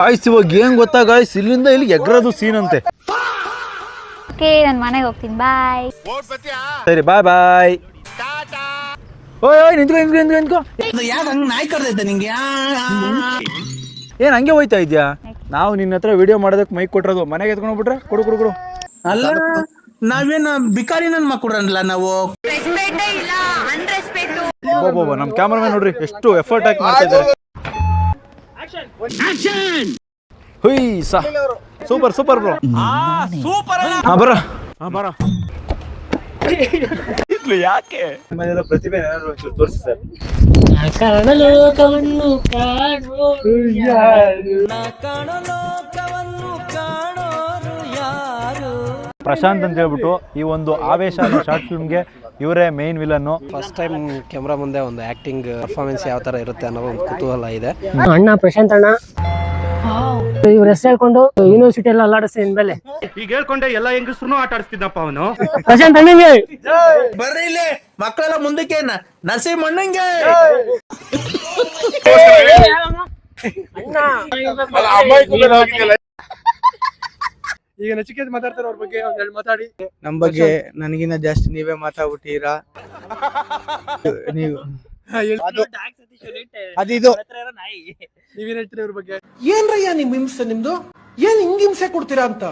Guys ಇವಾಗ ಏನ್ ಗೊತ್ತಾ ಗಾಯ್ಸ್, ಇಲ್ಲಿಂದ ಇಲ್ಲಿ ಎಗ್ರದು ಸೀನ್ ಅಂತೆ. ಓಕೆ, ನಾನು ಮನೆಗೆ ಹೋಗ್ತೀನಿ. ಬಾಯ್. ಸರಿ ಬಾಯ್ ಬಾಯ್. ಓಯ್ ನಿಂತ್ಕೋ. ಏನ್ ಹಂಗೆ ಹೋಯ್ತಾ ಇದ್ಯಾ? ನಾವು ನಿನ್ನ ಹತ್ರ ವಿಡಿಯೋ ಮಾಡೋದಕ್ಕೆ ಮೈಕ್ ಕೊಟ್ಟಿರೋದು, ಮನೆಗೆ ಎತ್ಕೊಂಡು ಹೋಗ್ಬಿಟ್ರೆ ಕೊಡು. ಅಲ್ಲ ನಾವೇನ್ ಬಿಕಾರಿ ನನ್ ಮಕ್ಕಳಲ್ಲ ನಾವು. ನಮ್ ಕ್ಯಾಮರಾಮನ್ ನೋಡ್ರಿ ಎಷ್ಟು ಎಫರ್ಟ್ ಹಾಕಿ ಮಾಡ್ತಾ ಇದ್ದಾರೆ. ಹುಯ್ ಸಾ ಸೂಪರ್ ಬ್ರೋ. ಬರ ಯಾಕೆ ಪ್ರತಿಭೆ ತೋರಿಸಿ ಸರ್. ಪ್ರಶಾಂತ್ ಅಂತ ಹೇಳ್ಬಿಟ್ಟು ಈ ಒಂದು ಆವೇಶ ಶಾರ್ಟ್ ಫಿಲ್ಮ್ಗೆ ಇವರೇ main villain. First time camera ಮುಂದೆ ಒಂದು ಆಕ್ಟಿಂಗ್ ಪರ್ಫಾರ್ಮೆನ್ಸ್ ಯಾವ ತರ ಇರುತ್ತೆ ಅನ್ನೋ ಒಂದು ಕುತೂಹಲ ಇದೆ. ಅಣ್ಣ ಪ್ರಶಾಂತ್ ಅಣ್ಣ ಇವ್ರ ಹೆಸರು ಹೇಳ್ಕೊಂಡು ಯೂನಿವರ್ಸಿಟಿ ಎಲ್ಲ ಅಲ್ಲಾಡಿಸ್ತೀನಿ ಮೇಲೆ ಈಗ ಹೇಳ್ಕೊಂಡೆ ಎಲ್ಲ ಹೆಂಗಸ್ರು ಆಟ ಆಡಿಸ್ತಿದ್ದಪ್ಪ ಅವನು. ಪ್ರಶಾಂತ್ ಅಣ್ಣಂಗೆ ಬರ್ರಿ ಇಲ್ಲಿ ಮಕ್ಕಳೆಲ್ಲ ಮುಂದಕ್ಕೆ ನಸೀಮ್ ಅಣ್ಣಂಗೆ. ಈಗ ನಚಿಕೇತ್ ಮಾತಾಡ್ತಾರೆ ಅವ್ರ ಬಗ್ಗೆ ಒಂದೆರಡು ಮಾತಾಡಿ. ನಮ್ ಬಗ್ಗೆ ನನಗಿನ್ನ ಜಾಸ್ತಿ ನೀವೇ ಮಾತಾಡ್ಬಿಟ್ಟಿರಾ. ನೀವು ಅದಿದು ನೀವೇನ್ ಹೇಳ್ತೀರಿ ಇವ್ರ ಬಗ್ಗೆ? ಏನ್ರಯ್ಯ ನಿಮ್ ಹಿಂಸೆ, ನಿಮ್ದು ಏನ್ ಹಿಂಗ್ ಹಿಂಸೆ ಕೊಡ್ತೀರಾ ಅಂತ.